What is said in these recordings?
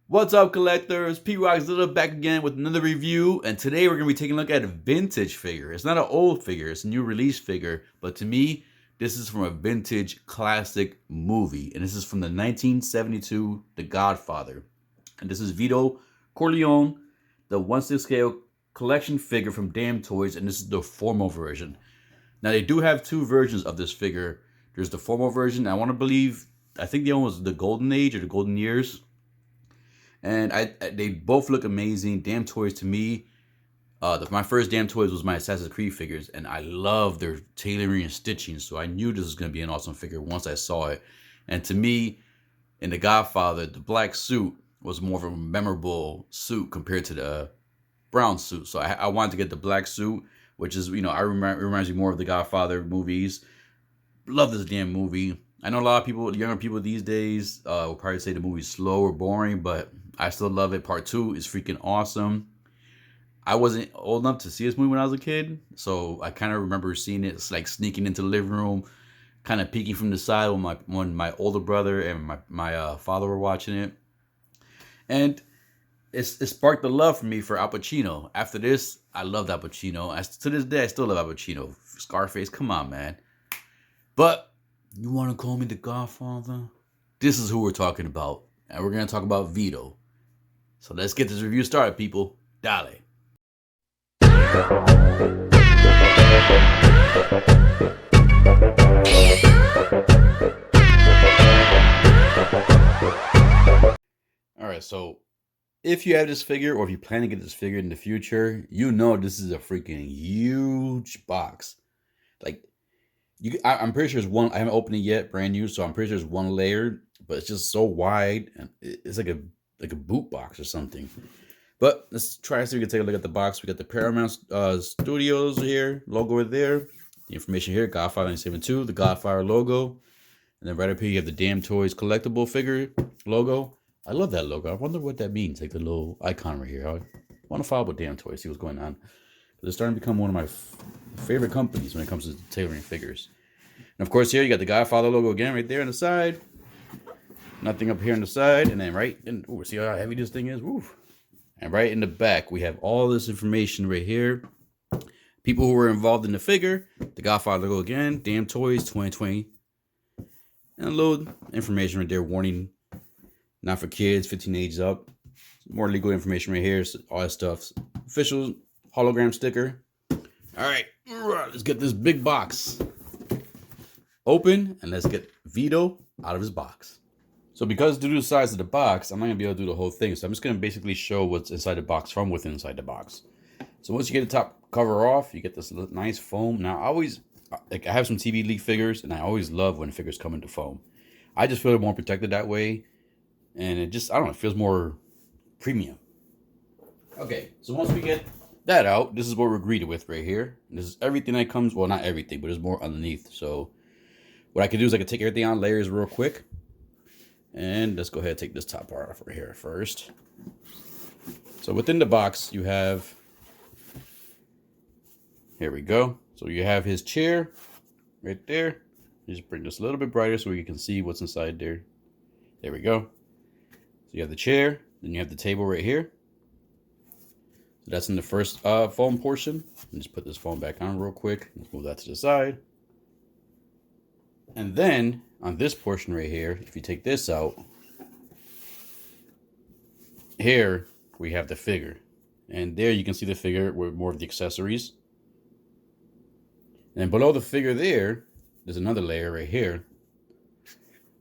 What's up, collectors? P-Rock's Little back again with another review, and today we're going to be taking a look at a vintage figure. It's not an old figure, it's a new release figure, but to me, this is from a vintage classic movie, and this is from the 1972 The Godfather. And this is Vito Corleone, the 1/6 scale collection figure from Damtoys, and this is the formal version. Now, they do have two versions of this figure. There's the formal version, I think the one was the Golden Age or the Golden Years. And they both look amazing. Damtoys to me, my first Damtoys was my Assassin's Creed figures, and I love their tailoring and stitching. So I knew this was going to be an awesome figure once I saw it. And to me, in The Godfather, the black suit was more of a memorable suit compared to the brown suit. So I wanted to get the black suit, which is, reminds me more of the Godfather movies. Love this damn movie. I know a lot of people, younger people these days, will probably say the movie's slow or boring, but I still love it. Part 2 is freaking awesome. I wasn't old enough to see this movie when I was a kid, so I kind of remember seeing it. It's like sneaking into the living room, kind of peeking from the side when my older brother and my father were watching it, and it sparked the love for me for Al Pacino. After this, I loved Al Pacino. To this day, I still love Al Pacino. Scarface, come on, man. But you want to call me the Godfather? This is who we're talking about, and we're gonna talk about Vito. So let's get this review started, people. Dale. Alright, so if you have this figure or if you plan to get this figure in the future, you know this is a freaking huge box. Like, I'm pretty sure it's one. I haven't opened it yet, brand new, so I'm pretty sure it's one layer, but it's just so wide, and it's like a boot box or something. But let's try so we can take a look at the box. We got the Paramount Studios here, logo right there. The information here, Godfather 1972, the Godfather logo. And then right up here, you have the Damtoys collectible figure logo. I love that logo. I wonder what that means, like the little icon right here. I want to follow up with Damtoys, see what's going on. But it's starting to become one of my favorite companies when it comes to tailoring figures. And of course, here you got the Godfather logo again right there on the side. Nothing up here on the side. And then right in, ooh, see how heavy this thing is? Ooh. And right in the back, we have all this information right here. People who were involved in the figure, the Godfather logo again, Damtoys 2020. And a little information right there, warning, not for kids, 15 ages up. More legal information right here, so all that stuff. Official hologram sticker. All right, let's get this big box open, and let's get Vito out of his box. So because due to the size of the box, I'm not gonna be able to do the whole thing. So I'm just gonna basically show what's inside the box from within inside the box. So once you get the top cover off, you get this nice foam. Now I have some TV League figures, and I always love when figures come into foam. I just feel more protected that way, and it just, I don't know, it feels more premium. Okay, so once we get that out, this is what we're greeted with right here. This is everything that comes, well, not everything, but there's more underneath. So what I can do is I can take everything on layers real quick. And let's go ahead and take this top part off right here first. So within the box, you have, here we go. So you have his chair right there. Just bring this a little bit brighter so you can see what's inside there. There we go. So you have the chair, then you have the table right here. So that's in the first foam portion. And just put this foam back on real quick. Let's move that to the side. And then on this portion right here, if you take this out, here we have the figure. And there you can see the figure with more of the accessories. And below the figure there's another layer right here.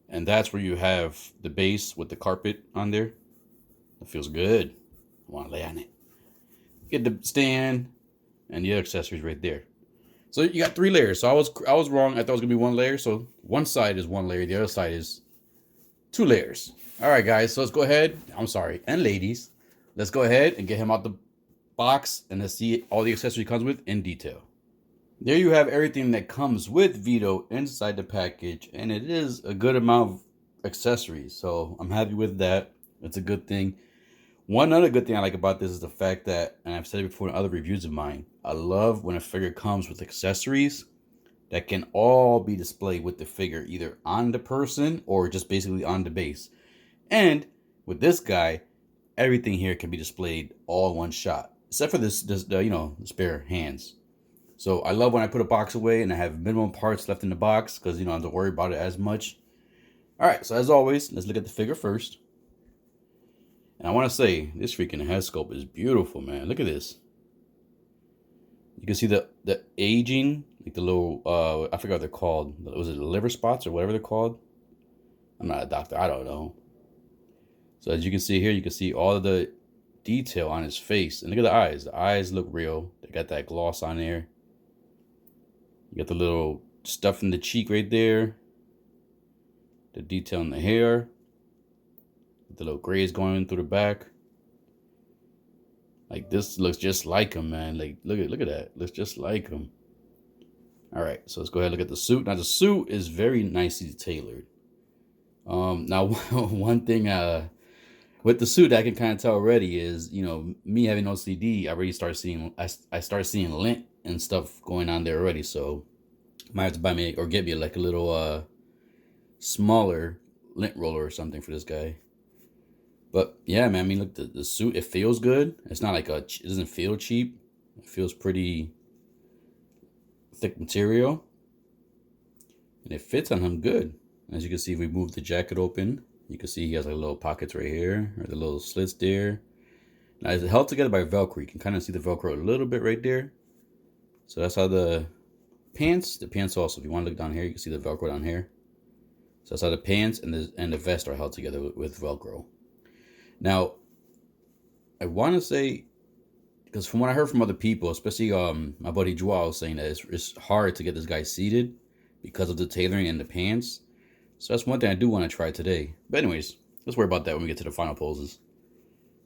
And that's where you have the base with the carpet on there. It feels good. I want to lay on it. Get the stand and the other accessories right there. So you got 3 layers. So I was wrong. I thought it was gonna be 1 layer. So one side is 1 layer, the other side is 2 layers. All right, guys. So let's go ahead. I'm sorry, and ladies, let's go ahead and get him out the box and let's see all the accessory comes with in detail. There you have everything that comes with Vito inside the package, and it is a good amount of accessories. So I'm happy with that. It's a good thing. One other good thing I like about this is the fact that, and I've said it before in other reviews of mine, I love when a figure comes with accessories that can all be displayed with the figure, either on the person or just basically on the base. And with this guy, everything here can be displayed all in one shot, except for the the spare hands. So I love when I put a box away and I have minimum parts left in the box because I don't have to worry about it as much. All right, so as always, let's look at the figure first. And I want to say this freaking head sculpt is beautiful, man. Look at this. You can see the aging, like the little I forgot what they're called. Was it the liver spots or whatever they're called? I'm not a doctor. I don't know. So as you can see here, you can see all of the detail on his face. And look at the eyes. The eyes look real. They got that gloss on there. You got the little stuff in the cheek right there. The detail in the hair. The little grays going through the back. Like this looks just like him, man. Like look at that. Looks just like him. All right, so let's go ahead and look at the suit. Now the suit is very nicely tailored. Now one thing with the suit I can kind of tell already is, me having OCD, I already start seeing I start seeing lint and stuff going on there already. So might have to buy me or get me like a little smaller lint roller or something for this guy. But yeah, man, I mean, look, the suit, it feels good. It's not like it doesn't feel cheap. It feels pretty thick material. And it fits on him good. As you can see, if we move the jacket open, you can see he has like little pockets right here, or the little slits there. Now it's held together by Velcro. You can kind of see the Velcro a little bit right there. So that's how the pants also, if you want to look down here, you can see the Velcro down here. So that's how the pants and the vest are held together with Velcro. Now, I want to say, because from what I heard from other people, especially my buddy Joao was saying that it's hard to get this guy seated because of the tailoring and the pants. So that's one thing I do want to try today. But anyways, let's worry about that when we get to the final poses.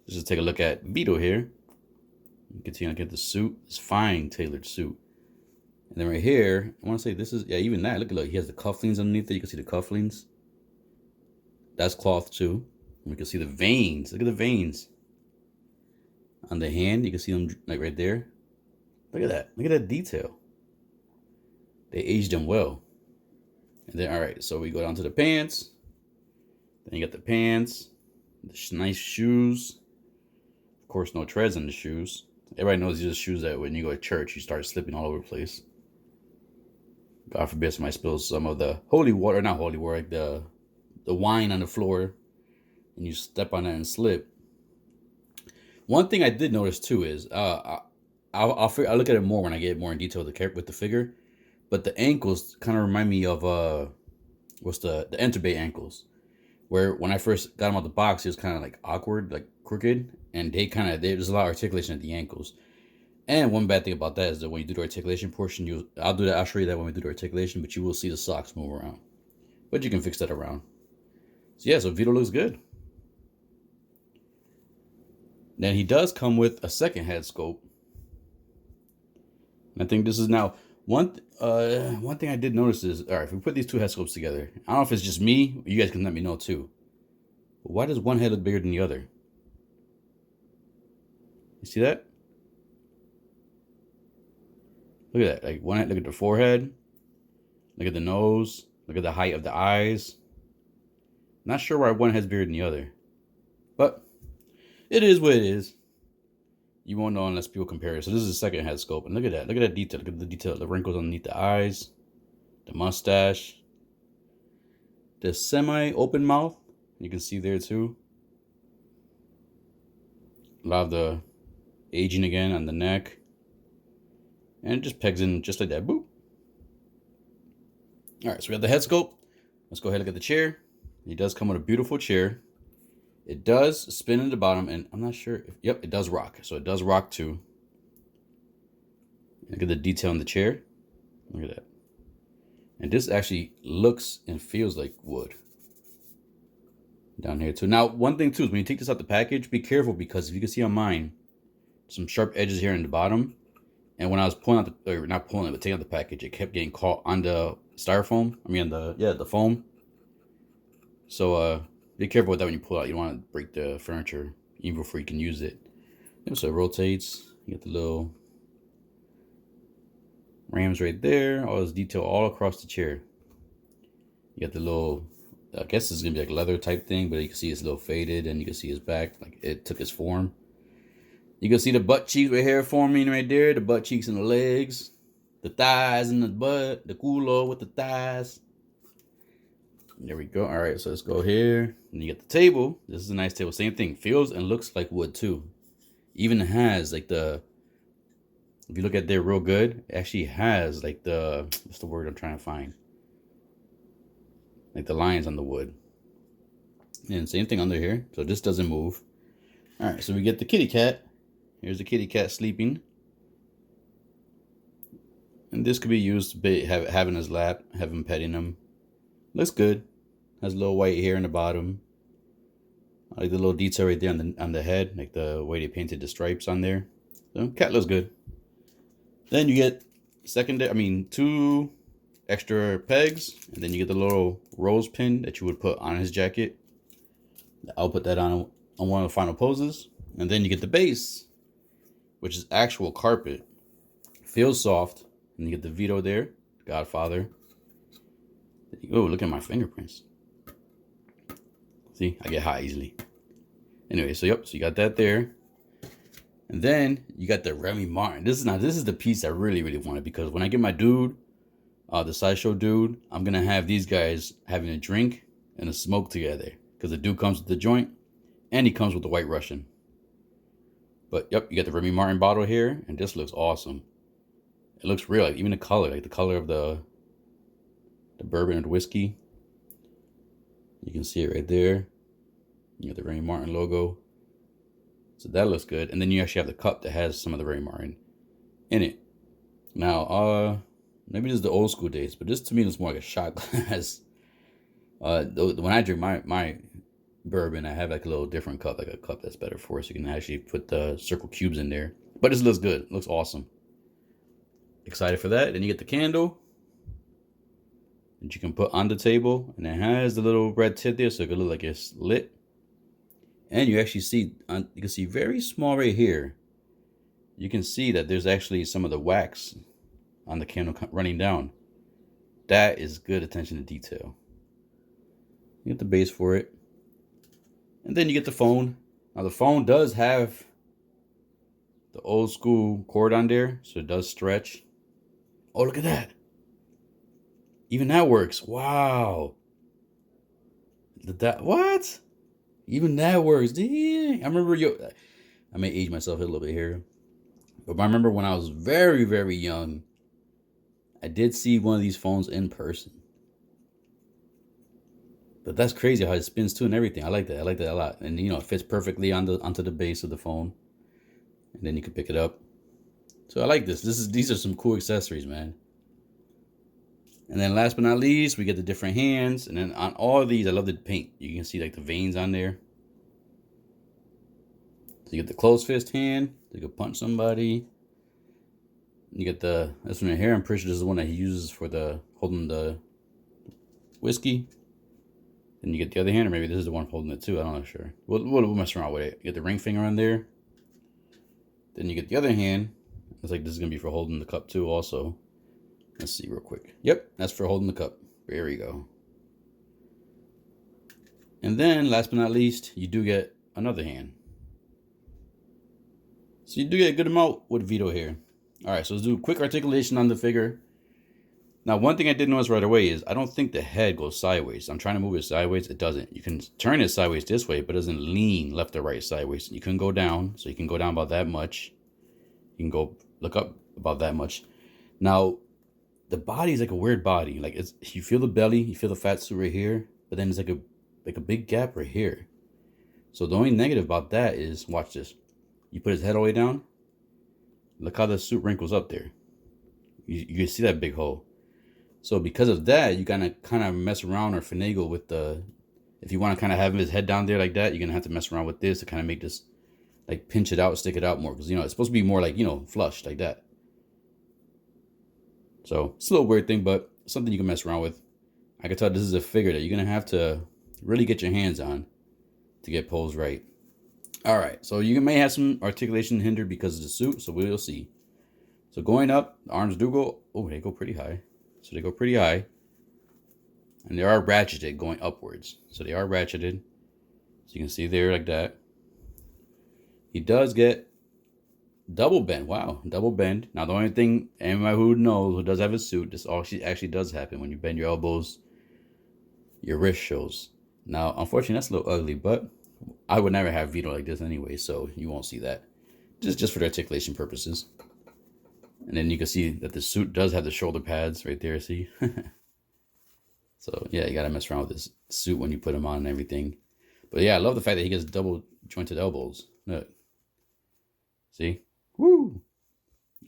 Let's just take a look at Vito here. You can see I get the suit, this fine tailored suit. And then right here, I want to say this is, yeah, even that, look, he has the cufflinks underneath it. You can see the cufflinks. That's cloth too. We can see the veins. Look at the veins on the hand. You can see them like right there. Look at that. Look at that detail. They aged them well. And then, all right, so we go down to the pants. Then you got the pants, the nice shoes. Of course, no treads on the shoes. Everybody knows these are shoes that when you go to church, you start slipping all over the place. God forbid somebody spills some of the holy water, not holy water, like the wine on the floor. And you step on it and slip. One thing I did notice too is I'll look at it more when I get more in detail with the figure, but the ankles kind of remind me of what's the Enterbay ankles, where when I first got them out the box, it was kind of like awkward, like crooked, and there's a lot of articulation at the ankles. And one bad thing about that is that when you do the articulation portion, I'll show you that when we do the articulation, but you will see the socks move around, but you can fix that around. So yeah, so Vito looks good. Then he does come with a second head sculpt. And I think this is now one thing I did notice is, all right, if we put these two head sculpts together, I don't know if it's just me, you guys can let me know too. But why does one head look bigger than the other? You see that? Look at that. Like one head, look at the forehead. Look at the nose. Look at the height of the eyes. Not sure why one head's bigger than the other. But it is what it is. You won't know unless people compare it. So this is the second head sculpt. And look at that. Look at that detail. Look at the detail. The wrinkles underneath the eyes. The mustache. The semi-open mouth. You can see there too. A lot of the aging again on the neck. And it just pegs in just like that. Boop. Alright, so we have the head sculpt. Let's go ahead and look at the chair. He does come with a beautiful chair. It does spin at the bottom, and I'm not sure if, yep, it does rock. So it does rock too. Look at the detail in the chair. Look at that. And this actually looks and feels like wood. Down here too. Now, one thing too is when you take this out the package, be careful because if you can see on mine, some sharp edges here in the bottom. And when I was pulling out or not pulling it, but taking out the package, it kept getting caught on the styrofoam. I mean, the foam. So, be careful with that when you pull it out. You don't want to break the furniture even before you can use it. So it rotates. You get the little rams right there. All this detail all across the chair. You got the little I guess it's gonna be like leather type thing, but you can see it's a little faded, and you can see his back, like it took its form. You can see the butt cheeks right here forming right there, the butt cheeks and the legs, the thighs and the butt, the culo with the thighs. There we go. All right, so let's go here. And you get the table. This is a nice table. Same thing. Feels and looks like wood too. Even has like the, if you look at there real good, it actually has like the, what's the word I'm trying to find? Like the lines on the wood. And same thing under here. So this doesn't move. All right, so we get the kitty cat. Here's the kitty cat sleeping. And this could be used to be, have in his lap, have him petting him. Looks good. Has a little white hair in the bottom. I like the little detail right there on the head, like the way they painted the stripes on there. So cat looks good. Then you get two extra pegs, and then you get the little rose pin that you would put on his jacket. I'll put that on one of the final poses. And then you get the base, which is actual carpet. Feels soft. And you get the Vito there, Godfather. Oh, look at my fingerprints. See, I get hot easily. Anyway, so yep, so you got that there. And then you got the Remy Martin. This is the piece I really, really wanted, because when I get my dude, the sideshow dude, I'm gonna have these guys having a drink and a smoke together. Because the dude comes with the joint, and he comes with the White Russian. But yep, you got the Remy Martin bottle here, and this looks awesome. It looks real, like even the color, like the color of the bourbon and the whiskey. You can see it right there. You got the Remy Martin logo. So that looks good. And then you actually have the cup that has some of the Remy Martin in it. Now, maybe this is the old school days, but this to me looks more like a shot glass. When I drink my bourbon, I have like a little different cup, like a cup that's better for it, so you can actually put the circle cubes in there. But this looks good. It looks awesome. Excited for that. Then you get the candle that you can put on the table, and it has the little red tip there, so it could look like it's lit. And you actually see, you can see very small right here. You can see that there's actually some of the wax on the candle running down. That is good attention to detail. You get the base for it. And then you get the phone. Now the phone does have the old school cord on there, so it does stretch. Oh, look at that. Even that works. Wow. What? Even that works. Dang. I remember I may age myself a little bit here. But I remember when I was very, very young, I did see one of these phones in person. But that's crazy how it spins too and everything. I like that. I like that a lot. And it fits perfectly onto the base of the phone. And then you can pick it up. So I like this. These are some cool accessories, man. And then last but not least, we get the different hands. And then on all of these, I love the paint. You can see like the veins on there. So you get the closed fist hand. You can punch somebody. You get this one right here. I'm pretty sure this is the one that he uses for holding the whiskey. Then you get the other hand, or maybe this is the one holding it too. I'm not sure. We'll mess around with it. You get the ring finger on there. Then you get the other hand. Looks like this is going to be for holding the cup too also. Let's see real quick. Yep, that's for holding the cup. There we go. And then, last but not least, you do get another hand. So you do get a good amount with Vito here. All right, so let's do a quick articulation on the figure. Now, one thing I did notice right away is I don't think the head goes sideways. I'm trying to move it sideways. It doesn't. You can turn it sideways this way, but it doesn't lean left or right sideways. You can go down, so you can go down about that much. You can go look up about that much. Now, the body is like a weird body. Like you feel the belly, you feel the fat suit right here, but then it's like a big gap right here. So the only negative about that is, watch this. You put his head all the way down. Look how the suit wrinkles up there. You can see that big hole. So because of that, you gotta kind of mess around or finagle with if you want to kind of have his head down there like that, you're gonna have to mess around with this to kind of make this, like pinch it out, stick it out more, because it's supposed to be more like flush like that. So it's a little weird thing, but something you can mess around with. I can tell this is a figure that you're gonna have to really get your hands on to get posed right. All right, so you may have some articulation hindered because of the suit, so we'll see. So going up, the arms do go. Oh, they go pretty high. So they go pretty high. And they are ratcheted going upwards. So they are ratcheted. So you can see there like that. He does get double bend. Wow, double bend. Now the only thing anybody who knows who does have a suit, this all actually does happen when you bend your elbows, your wrist shows. Now, unfortunately, that's a little ugly, but I would never have Vito like this anyway, so you won't see that. Just for the articulation purposes. And then you can see that the suit does have the shoulder pads right there, see? So, yeah, you got to mess around with this suit when you put them on and everything. But, yeah, I love the fact that he gets double jointed elbows. Look. See? Woo!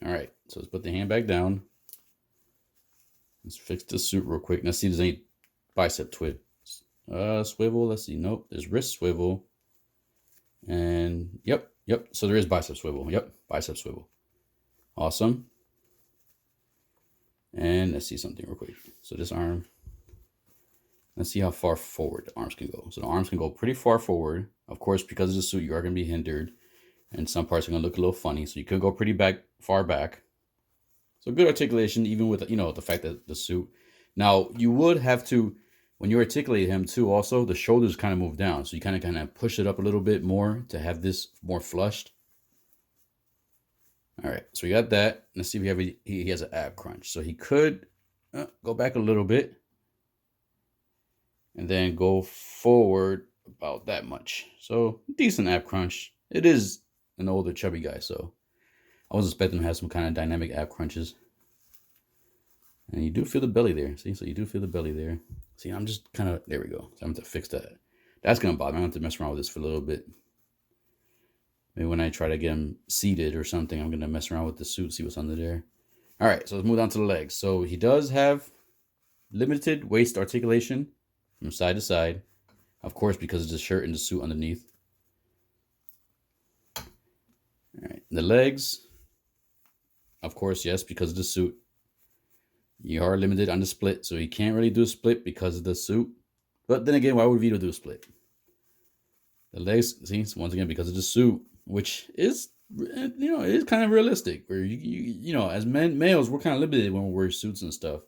All right, so let's put the hand back down. Let's fix the suit real quick. Let's see if there's any bicep twist. Swivel, let's see. Nope, there's wrist swivel. And, yep. So there is bicep swivel. Yep, bicep swivel. Awesome. And let's see something real quick. So this arm, let's see how far forward the arms can go. So the arms can go pretty far forward. Of course, because of the suit, you are going to be hindered. And some parts are going to look a little funny. So you could go pretty far back. So good articulation, even with, the fact that the suit. Now, you would have to, when you articulate him too, also, the shoulders kind of move down. So you kind of push it up a little bit more to have this more flushed. All right, so we got that. Let's see if he has an ab crunch. So he could go back a little bit and then go forward about that much. So decent ab crunch. It is an older chubby guy, so I was expecting him to have some kind of dynamic ab crunches. And you do feel the belly there. See, so you do feel the belly there. See, I'm just kind of, there we go. So I'm going to fix that. That's going to bother me. I'm going to have to mess around with this for a little bit. Maybe when I try to get him seated or something, I'm going to mess around with the suit, see what's under there. All right, so let's move on to the legs. So he does have limited waist articulation from side to side. Of course, because of the shirt and the suit underneath. All right, the legs, of course, yes, because of the suit. You are limited on the split, so he can't really do a split because of the suit. But then again, why would Vito do a split? The legs, see, once again, because of the suit, which is, it is kind of realistic. Where as males, we're kind of limited when we wear suits and stuff.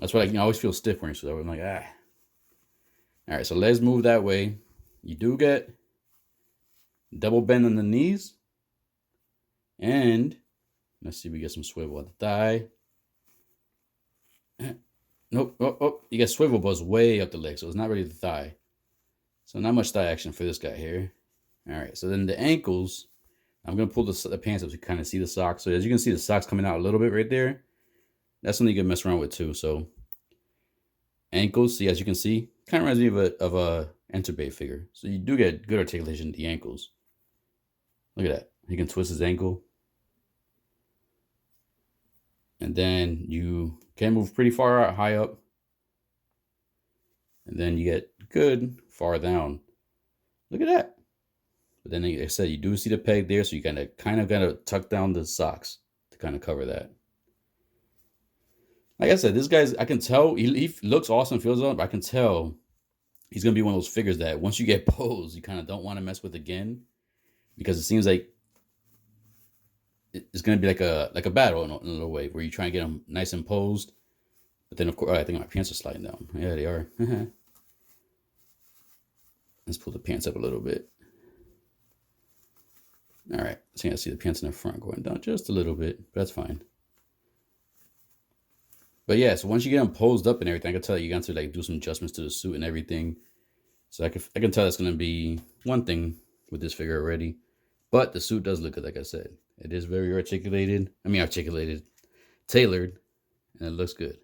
That's why I always feel stiff wearing suits. I'm like, ah. All right, so legs move that way. You do get double bend on the knees, and let's see, we get some swivel at the thigh. Nope. Oh, you get swivel buzz way up the leg, so it's not really the thigh. So not much thigh action for this guy here. All right, so then the ankles, I'm going to pull the pants up so you kind of see the socks. So as you can see, the socks coming out a little bit right there. That's something you can mess around with too. So ankles, see, as you can see, kind of reminds me of a Enterbay figure. So you do get good articulation at the ankles. Look at that. He can twist his ankle. And then you can move pretty far high up. And then you get good far down. Look at that. But then, like I said, you do see the peg there, so you kind of got to tuck down the socks to kind of cover that. Like I said, this guy's, I can tell, he looks awesome, feels awesome, but I can tell he's going to be one of those figures that once you get posed, you kind of don't want to mess with again. Because it seems like it's going to be like a battle in a little way, where you try and get him nice and posed. But then, of course, I think my pants are sliding down. Yeah, they are. Let's pull the pants up a little bit. All right, so I see the pants in the front going down just a little bit, but that's fine. But yeah, so once you get them posed up and everything, I can tell you got to like do some adjustments to the suit and everything. So I can tell that's going to be one thing with this figure already. But the suit does look good, like I said. It is very articulated, tailored, and it looks good.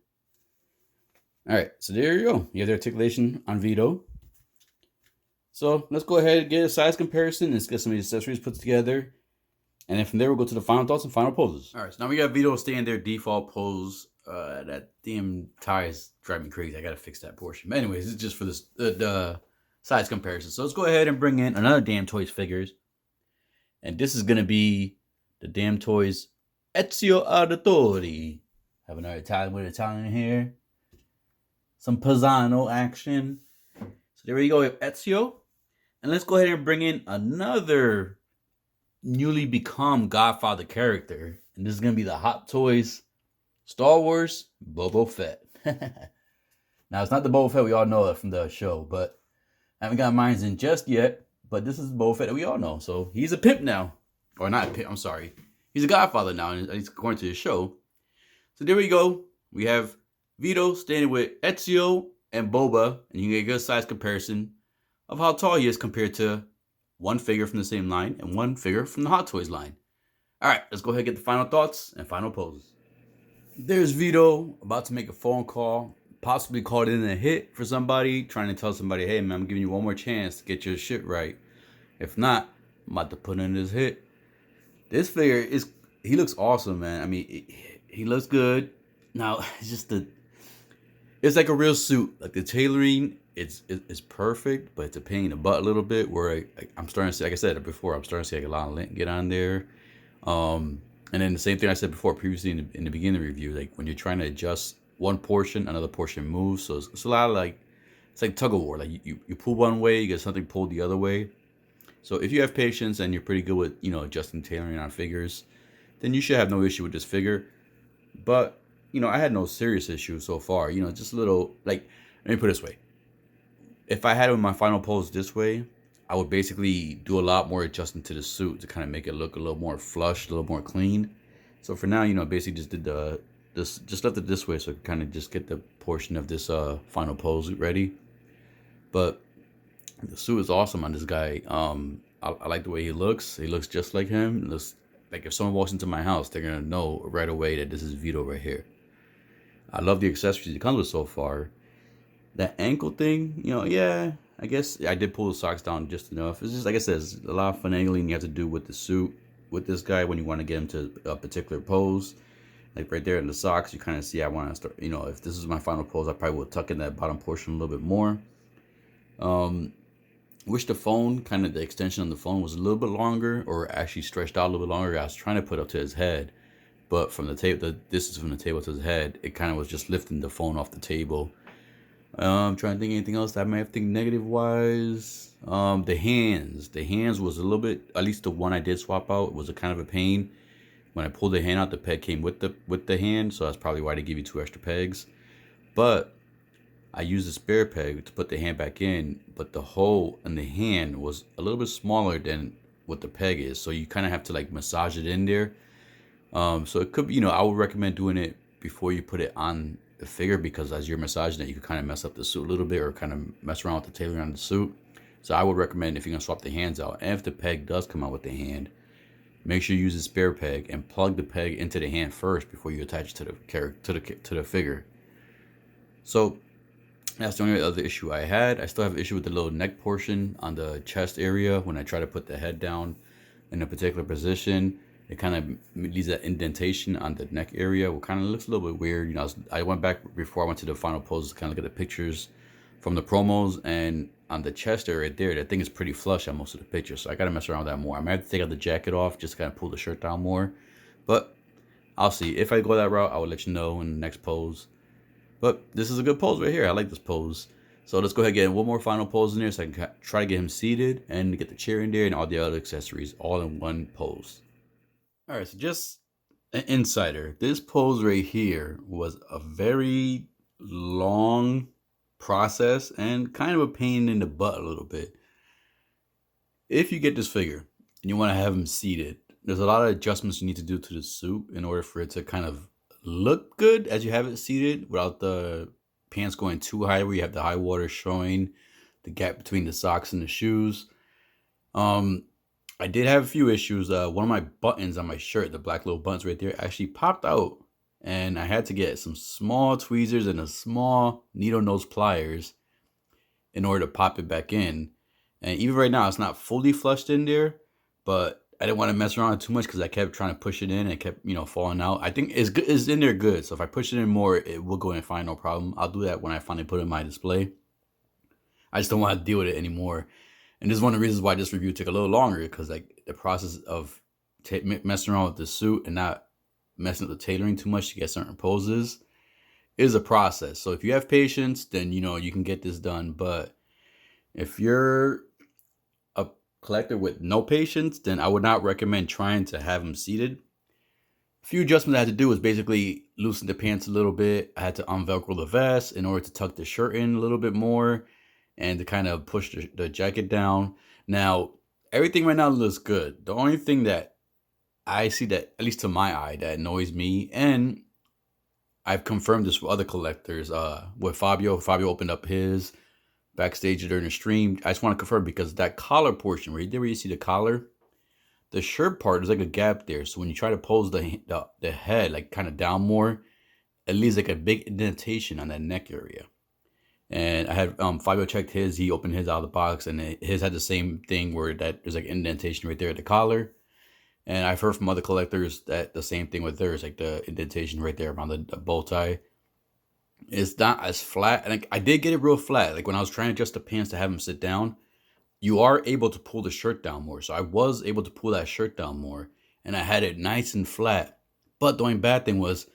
All right, so there you go. You have the articulation on Vito. So let's go ahead and get a size comparison. Let's get some of these accessories put together. And then from there, we'll go to the final thoughts and final poses. All right, so now we got Vito stay in their default pose. That damn tie is driving me crazy. I got to fix that portion. But anyways, it's just for this the size comparison. So let's go ahead and bring in another Damtoys figures. And this is going to be the Damtoys Ezio Auditore. Have another Italian with Italian here. Some Pisano action. So there we go with Ezio. And let's go ahead and bring in another newly become Godfather character. And this is going to be the Hot Toys Star Wars Boba Fett. Now, it's not the Boba Fett we all know from the show, but I haven't got mine in just yet. But this is the Boba Fett that we all know. So he's a pimp now. Or not a pimp, I'm sorry. He's a Godfather now, and he's according to the show. So there we go. We have Vito standing with Ezio and Boba, and you can get a good size comparison of how tall he is compared to one figure from the same line and one figure from the Hot Toys line. All right, let's go ahead and get the final thoughts and final poses. There's Vito about to make a phone call, possibly called in a hit for somebody, trying to tell somebody, hey man, I'm giving you one more chance to get your shit right. If not, I'm about to put in this hit. This figure he looks awesome, man. I mean, he looks good. Now, it's like a real suit. Like the tailoring, it's perfect, but it's a pain in the butt a little bit. Where I'm starting to see, like I said before, I'm starting to see like a lot of lint get on there. And then the same thing I said before previously in the beginning of the review, like when you're trying to adjust one portion, another portion moves. So it's a lot of it's like tug of war. Like you pull one way, you get something pulled the other way. So if you have patience and you're pretty good with, adjusting tailoring on figures, then you should have no issue with this figure. But, I had no serious issues so far. Just a little, like, let me put it this way. If I had it with my final pose this way, I would basically do a lot more adjusting to the suit to kind of make it look a little more flush, a little more clean. So for now, basically just did just left it this way so I could kind of just get the portion of this final pose ready. But the suit is awesome on this guy. I like the way he looks. He looks just like him. It looks like if someone walks into my house, they're gonna know right away that this is Vito right here. I love the accessories it comes with so far. That ankle thing, yeah, I guess I did pull the socks down just enough. It's just like I said, there's a lot of finagling you have to do with the suit with this guy when you want to get him to a particular pose. Like right there in the socks, you kind of see I want to start. If this is my final pose, I probably will tuck in that bottom portion a little bit more. Wish the phone, kind of the extension on the phone was a little bit longer or actually stretched out a little bit longer. I was trying to put up to his head, but from the table, the distance from the table to his head, it kind of was just lifting the phone off the table. I'm trying to think anything else that I might have to think negative wise. The hands was a little bit, at least the one I did swap out was a kind of a pain. When I pulled the hand out, the peg came with the hand, so that's probably why they give you 2 extra pegs. But I used a spare peg to put the hand back in, but the hole in the hand was a little bit smaller than what the peg is, so you kind of have to like massage it in there. So it could be, I would recommend doing it before you put it on the figure, because as you're massaging it, you could kind of mess up the suit a little bit or kind of mess around with the tailoring on the suit. So I would recommend, if you're gonna swap the hands out, and if the peg does come out with the hand, make sure you use a spare peg and plug the peg into the hand first before you attach it to the to the figure. So that's the only other issue I had. I still have an issue with the little neck portion on the chest area. When I try to put the head down in a particular position, it kind of leaves that indentation on the neck area, which kind of looks a little bit weird. I went back before I went to the final pose to kind of look at the pictures from the promos, and on the chest area right there, that thing is pretty flush on most of the pictures. So I got to mess around with that more. I might have to take out the jacket off just to kind of pull the shirt down more. But I'll see. If I go that route, I will let you know in the next pose. But this is a good pose right here. I like this pose. So let's go ahead and get one more final pose in there so I can try to get him seated and get the chair in there and all the other accessories all in one pose. All right, so just an insider. This pose right here was a very long process and kind of a pain in the butt a little bit. If you get this figure and you want to have him seated, there's a lot of adjustments you need to do to the suit in order for it to kind of look good as you have it seated without the pants going too high where you have the high water showing the gap between the socks and the shoes. I did have a few issues. One of my buttons on my shirt, the black little buttons right there, actually popped out, and I had to get some small tweezers and a small needle nose pliers in order to pop it back in. And even right now, it's not fully flushed in there, but I didn't want to mess around too much because I kept trying to push it in and it kept, falling out. I think it's good, it's in there good. So if I push it in more, it will go in fine, no problem. I'll do that when I finally put it in my display. I just don't want to deal with it anymore. And this is one of the reasons why this review took a little longer, because like the process of messing around with the suit and not messing with the tailoring too much to get certain poses is a process. So if you have patience, then you can get this done. But if you're collector with no patience, then I would not recommend trying to have them seated. A few adjustments I had to do was basically loosen the pants a little bit. I had to unvelcro the vest in order to tuck the shirt in a little bit more and to kind of push the jacket down. Now, everything right now looks good. The only thing that I see that, at least to my eye, that annoys me, and I've confirmed this with other collectors, with Fabio. Fabio opened up his backstage during the stream. I just want to confirm because that collar portion, right there where you see the collar, the shirt part is like a gap there. So when you try to pose the head like kind of down more, it leaves like a big indentation on that neck area. And I had Fabio checked his. He opened his out of the box, and his had the same thing where that there's like indentation right there at the collar. And I've heard from other collectors that the same thing with theirs, like the indentation right there around the bow tie. It's not as flat, and I did get it real flat. Like when I was trying to adjust the pants to have them sit down, you are able to pull the shirt down more. So I was able to pull that shirt down more, and I had it nice and flat. But the only bad thing was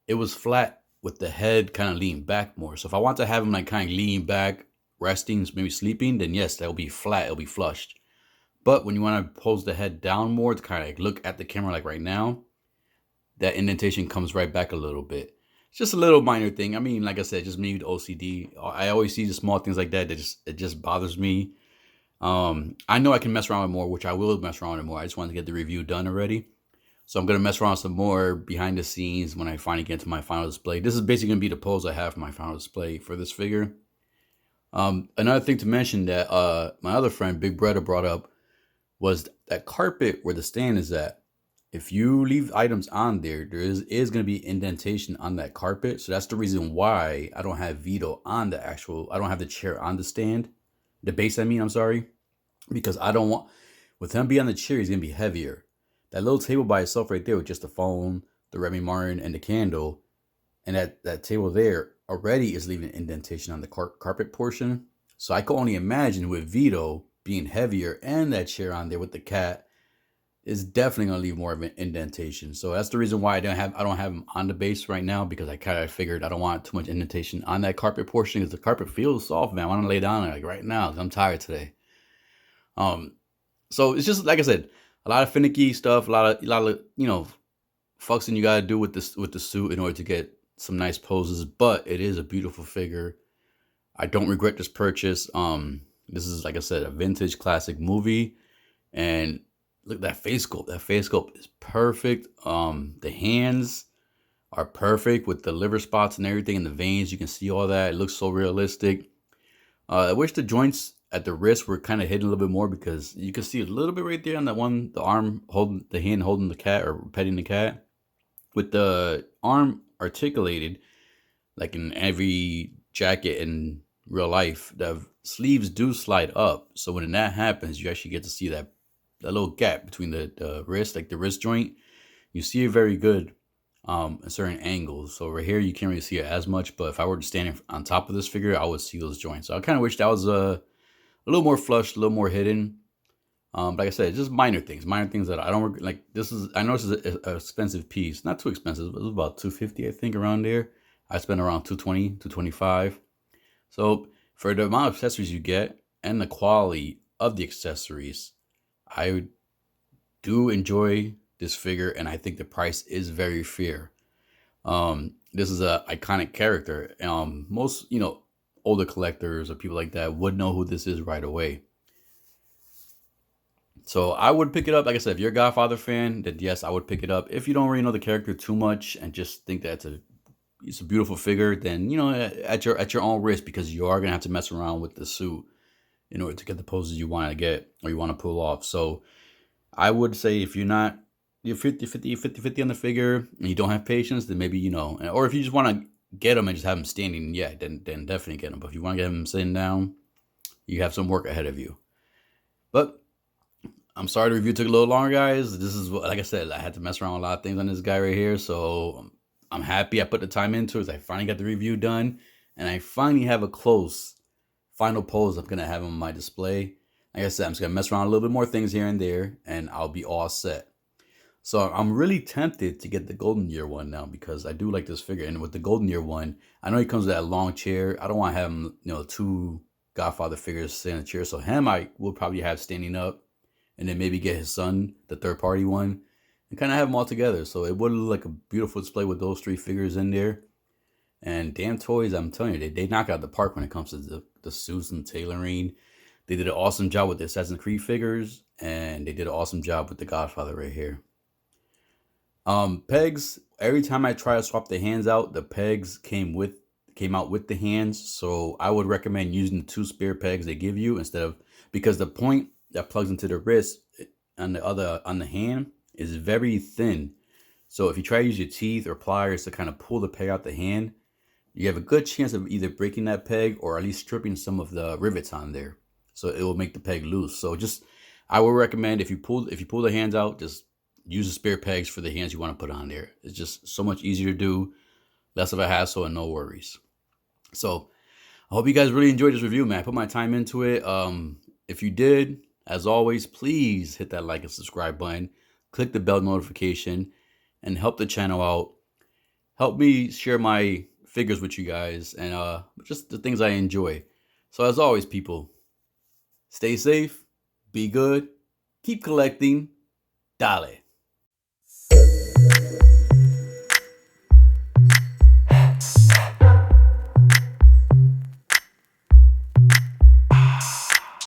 it was flat with the head kind of leaning back more. So if I want to have him like kind of leaning back, resting, maybe sleeping, then yes, that'll be flat. It'll be flushed. But when you want to pose the head down more to kind of like look at the camera like right now, that indentation comes right back a little bit. It's just a little minor thing. I mean, like I said, just me with OCD. I always see the small things like that it just bothers me. I know I can mess around with more, which I will mess around with more. I just wanted to get the review done already. So I'm going to mess around some more behind the scenes when I finally get to my final display. This is basically going to be the pose I have for my final display for this figure. Another thing to mention that my other friend, Big Brother, brought up was that carpet where the stand is at. If you leave items on there, there is going to be indentation on that carpet. So that's the reason why I don't have Vito on the actual, I don't have the chair on the stand. The base, I mean, I'm sorry. Because I don't want, with him being on the chair, he's going to be heavier. That little table by itself right there with just the phone, the Remy Martin, and the candle, and that table there already is leaving an indentation on the carpet portion. So I can only imagine with Vito being heavier and that chair on there with the cat is definitely going to leave more of an indentation. So that's the reason why I don't have him on the base right now, because I kind of figured I don't want too much indentation on that carpet portion because the carpet feels soft, man. I want to lay down like right now because I'm tired today. So it's just like I said, a lot of finicky stuff, a lot of fucking you gotta do with the suit in order to get some nice poses. But it is a beautiful figure. I don't regret this purchase. This is, like I said, a vintage classic movie, and look at that face sculpt. That face sculpt is perfect. The hands are perfect with the liver spots and everything, and the veins. You can see all that. It looks so realistic. I wish the joints at the wrist were kind of hidden a little bit more, because you can see a little bit right there on that one, the arm holding the hand holding the cat or petting the cat, with the arm articulated like in every jacket in real life. The sleeves do slide up, so when that happens, you actually get to see that little gap between the wrist, like the wrist joint. You see it very good at certain angles. So right here you can't really see it as much, but if I were to stand on top of this figure, I would see those joints. So I kind of wish that was a little more flushed, a little more hidden. Like I said, just minor things that I don't like. I know this is an expensive piece, not too expensive. It was about $250, I think, around there. I spent around $220, $225. So for the amount of accessories you get and the quality of the accessories, I do enjoy this figure, and I think the price is very fair. This is a iconic character. Most older collectors or people like that would know who this is right away. So I would pick it up. Like I said, if you're a Godfather fan, then yes, I would pick it up. If you don't really know the character too much and just think that it's a beautiful figure, then at your own risk, because you are gonna have to mess around with the suit in order to get the poses you want to get or you want to pull off. So I would say if you're 50 on the figure and you don't have patience, then maybe or if you just want to get them and just have them standing, yeah, then definitely get them. But if you want to get them sitting down, you have some work ahead of you. But I'm sorry the review took a little longer, guys. This is what, like I said, I had to mess around with a lot of things on this guy right here. So I'm happy I put the time into it. I finally got the review done, and I finally have a close final pose I'm going to have on my display. Like I said, I'm just going to mess around a little bit more things here and there, and I'll be all set. So I'm really tempted to get the Golden Year one now, because I do like this figure. And with the Golden Year one, I know he comes with that long chair. I don't want to have him, two Godfather figures sitting in a chair. So him, I will probably have standing up, and then maybe get his son, the third party one, and kind of have them all together. So it would look like a beautiful display with those three figures in there. And Damtoys, I'm telling you, they knock out the park when it comes to the suits and tailoring. They did an awesome job with the Assassin's Creed figures, and they did an awesome job with the Godfather right here. Pegs. Every time I try to swap the hands out, the pegs came out with the hands. So I would recommend using the two spare pegs they give you instead of, because the point that plugs into the wrist on the hand is very thin. So if you try to use your teeth or pliers to kind of pull the peg out the hand, you have a good chance of either breaking that peg or at least stripping some of the rivets on there. So it will make the peg loose. So just, I would recommend if you pull the hands out, just use the spare pegs for the hands you want to put on there. It's just so much easier to do, less of a hassle, and no worries. So I hope you guys really enjoyed this review, man. I put my time into it. If you did, as always, please hit that like and subscribe button. Click the bell notification and help the channel out. Help me share my figures with you guys and just the things I enjoy. So as always, people, stay safe, be good, keep collecting, dale.